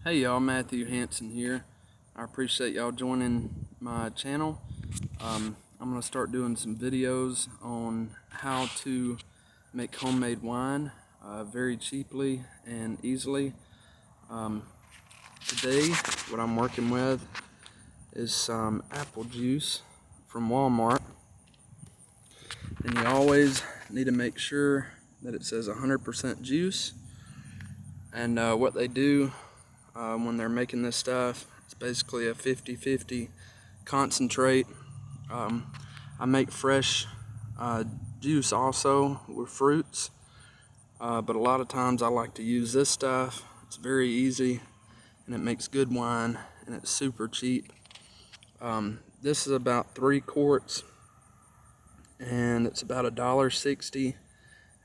Hey y'all, Matthew Hanson here. I appreciate y'all joining my channel. I'm going to start doing some videos on how to make homemade wine very cheaply and easily. Today what I'm working with is some apple juice from Walmart, and you always need to make sure that it says 100% juice. And what they do when they're making this stuff, it's basically a 50-50 concentrate. I make fresh juice also with fruits, but a lot of times I like to use this stuff. It's very easy and it makes good wine, and it's super cheap. This is about 3 quarts and it's about $1.60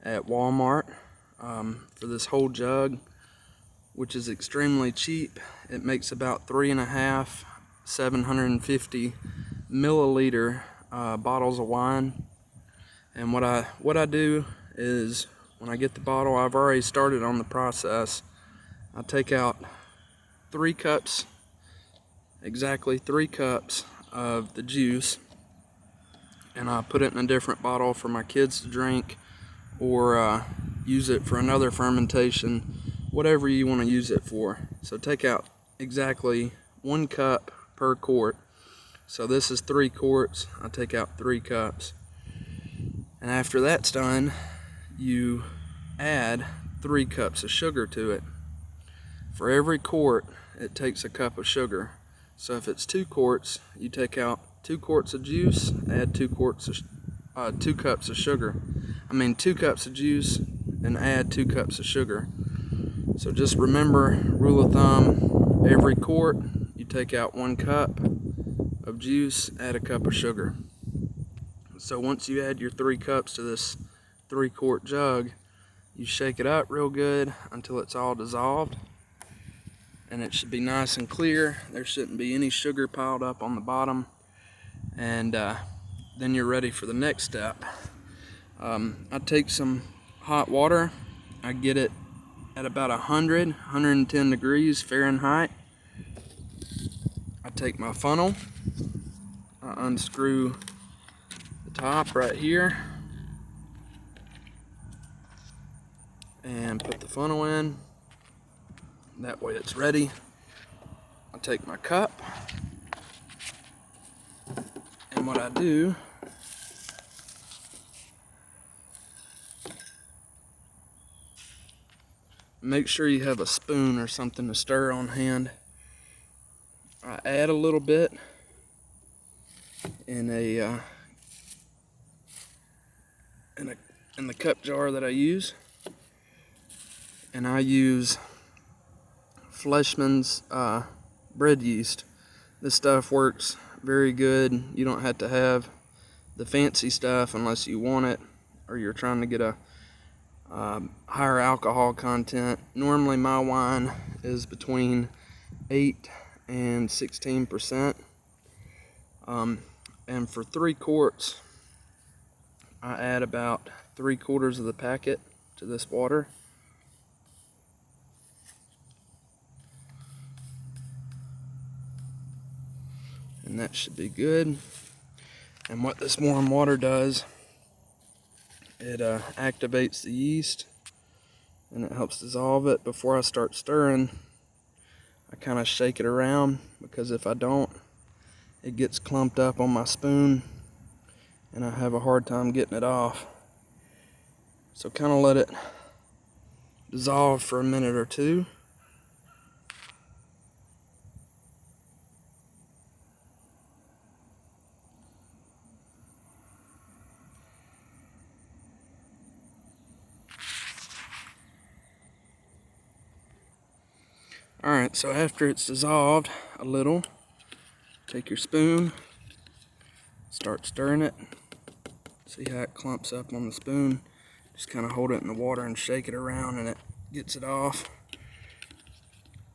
at Walmart for this whole jug, which is extremely cheap. It makes about 3.5 750 milliliter bottles of wine. And what I do is, when I get the bottle, I've already started on the process. I take out 3 cups, exactly 3 cups of the juice, and I put it in a different bottle for my kids to drink, or use it for another fermentation, whatever you want to use it for. So take out exactly 1 cup per quart. So this is 3 quarts. I take out 3 cups. And after that's done, you add 3 cups of sugar to it. For every quart, it takes a cup of sugar. So if it's 2 quarts, you take out 2 quarts of juice, add 2 cups of sugar. 2 cups of juice and add 2 cups of sugar. So just remember, rule of thumb, every quart you take out 1 cup of juice, add a cup of sugar. So once you add your 3 cups to this 3-quart jug, you shake it up real good until it's all dissolved, and it should be nice and clear. There shouldn't be any sugar piled up on the bottom, and then you're ready for the next step. I take some hot water. I get it at about 110 degrees Fahrenheit. I take my funnel, I unscrew the top right here, and put the funnel in. That way it's ready. I take my cup, and what I do, make sure you have a spoon or something to stir on hand. I add a little bit in the cup jar that I use, and I use Fleischmann's bread yeast. This stuff works very good. You don't have to have the fancy stuff unless you want it, or you're trying to get a higher alcohol content. Normally my wine is between 8 and 16%, and for 3 quarts I add about 3/4 of the packet to this water. And that should be good. And what this warm water does, it activates the yeast, and it helps dissolve it. Before I start stirring, I kind of shake it around, because if I don't, it gets clumped up on my spoon and I have a hard time getting it off. So kind of let it dissolve for a minute or two. Alright, so after it's dissolved a little, take your spoon, start stirring it. See how it clumps up on the spoon? Just kind of hold it in the water and shake it around, and it gets it off.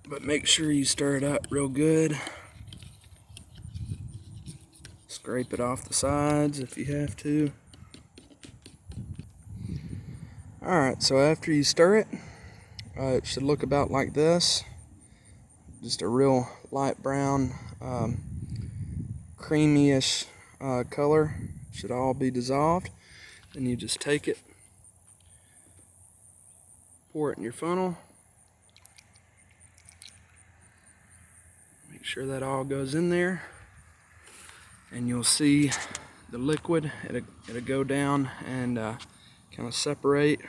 But make sure you stir it up real good. Scrape it off the sides if you have to. Alright, so after you stir it, it should look about like this. just a real light brown, creamy-ish color. Should all be dissolved. Then you just take it, pour it in your funnel. Make sure that all goes in there, and you'll see the liquid. It'll go down and kind of separate.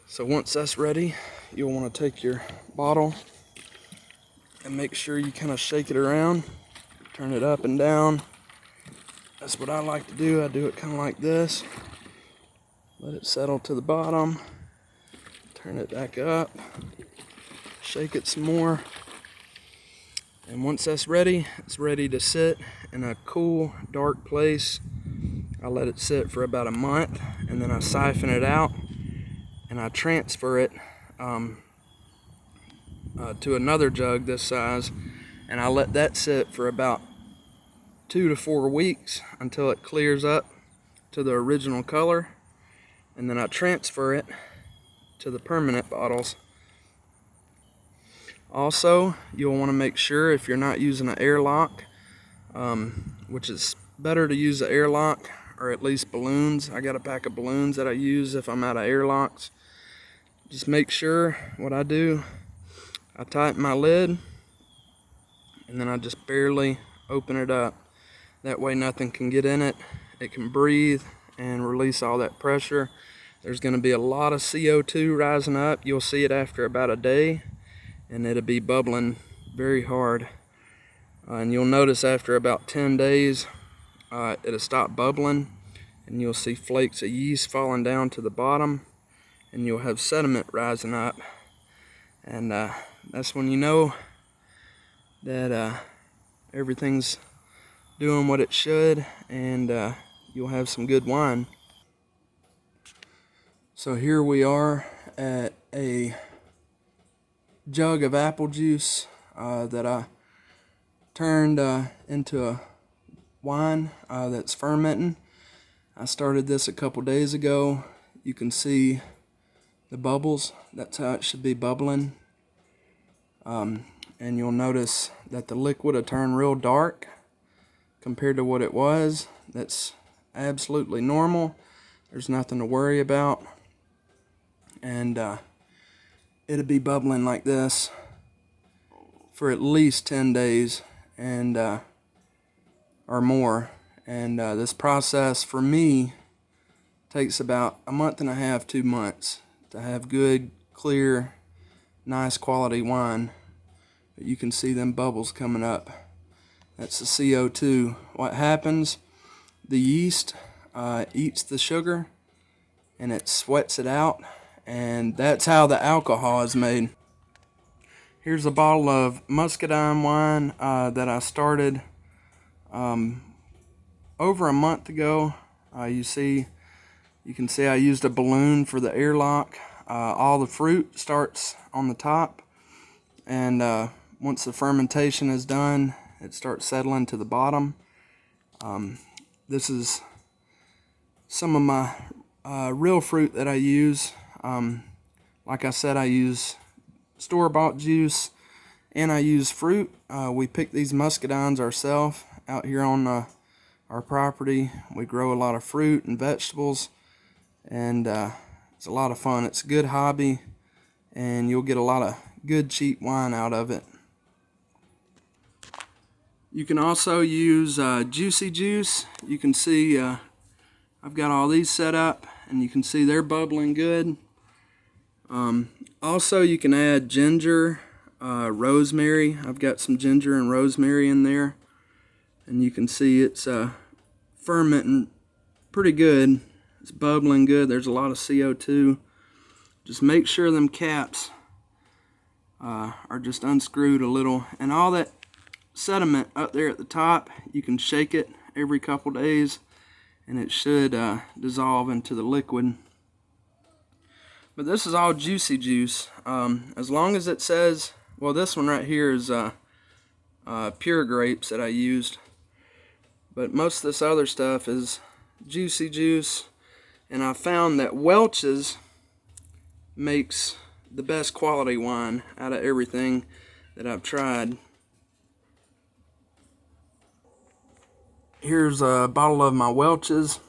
So once that's ready, you'll want to take your bottle and make sure you kind of shake it around, turn it up and down. That's what I like to do. I do it kind of like this. Let it settle to the bottom. Turn it back up. Shake it some more. And once that's ready, it's ready to sit in a cool, dark place. I let it sit for about a month, and then I siphon it out and I transfer it to another jug this size, and I let that sit for about 2 to 4 weeks until it clears up to the original color, and then I transfer it to the permanent bottles. Also, you'll want to make sure, if you're not using an airlock, which is better to use an airlock or at least balloons. I got a pack of balloons that I use if I'm out of airlocks. Just make sure, what I do, I tighten my lid and then I just barely open it up. That way nothing can get in it. It can breathe and release all that pressure. There's going to be a lot of CO2 rising up. You'll see it after about a day, and it'll be bubbling very hard. And you'll notice after about 10 days, it'll stop bubbling, and you'll see flakes of yeast falling down to the bottom, and you'll have sediment rising up. And that's when you know that everything's doing what it should, and you'll have some good wine. So here we are at a jug of apple juice that I turned into a wine that's fermenting. I started this a couple days ago. You can see the bubbles. That's how it should be bubbling. And you'll notice that the liquid will turn real dark compared to what it was. That's absolutely normal. There's nothing to worry about. And it'll be bubbling like this for at least 10 days and or more. And this process for me takes about a month and a half, 2 months to have good, clear, nice quality wine. But you can see them bubbles coming up. That's the CO2. What happens, the yeast eats the sugar and it sweats it out, and that's how the alcohol is made. Here's a bottle of muscadine wine that I started over a month ago. You can see I used a balloon for the airlock. All the fruit starts on the top, and once the fermentation is done, it starts settling to the bottom. This is some of my real fruit that I use. Like I said, I use store-bought juice and I use fruit. We pick these muscadines ourselves out here on our property. We grow a lot of fruit and vegetables, and it's a lot of fun. It's a good hobby, and you'll get a lot of good cheap wine out of it. You can also use Juicy Juice. You can see I've got all these set up, and you can see they're bubbling good. Also, you can add ginger, rosemary. I've got some ginger and rosemary in there, and you can see it's fermenting pretty good. It's bubbling good. There's a lot of CO2. Just make sure them caps are just unscrewed a little, and all that sediment up there at the top, you can shake it every couple days and it should dissolve into the liquid. But this is all Juicy Juice. As long as it says, well, this one right here is pure grapes that I used, but most of this other stuff is Juicy Juice. And I found that Welch's makes the best quality wine out of everything that I've tried. Here's a bottle of my Welch's,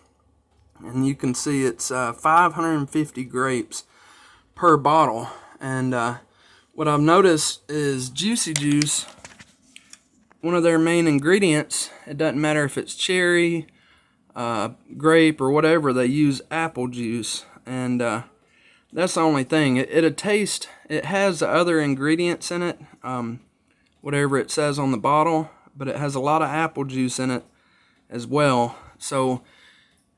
and you can see it's 550 grapes per bottle. And what I've noticed is Juicy Juice, one of their main ingredients, it doesn't matter if it's cherry, grape, or whatever, they use apple juice. And that's the only thing. It'll taste, it has the other ingredients in it, whatever it says on the bottle, but it has a lot of apple juice in it as well. So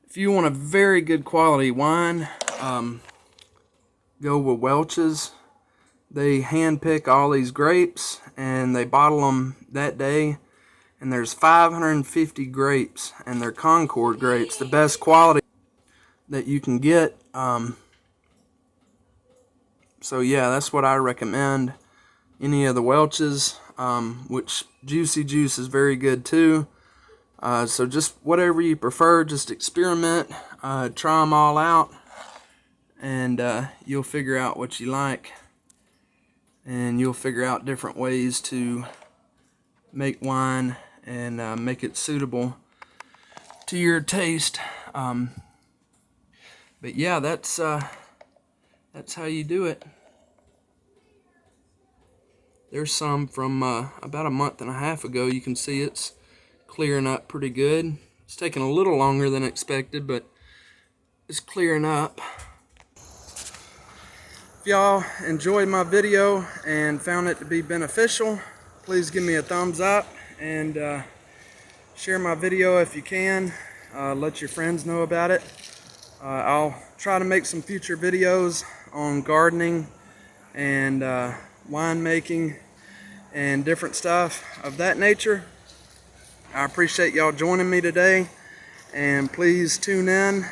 if you want a very good quality wine, go with Welch's. They hand pick all these grapes and they bottle them that day, and there's 550 grapes, and they're Concord grapes, the best quality that you can get. So yeah, that's what I recommend. Any of the Welch's, which Juicy Juice is very good too. So just whatever you prefer, just experiment, try them all out, and you'll figure out what you like, and you'll figure out different ways to make wine and make it suitable to your taste. But yeah, that's how you do it. There's some from about a month and a half ago. You can see it's clearing up pretty good. It's taking a little longer than expected, but it's clearing up. If y'all enjoyed my video and found it to be beneficial, please give me a thumbs up and share my video if you can. Let your friends know about it. I'll try to make some future videos on gardening and winemaking and different stuff of that nature. I appreciate y'all joining me today, and please tune in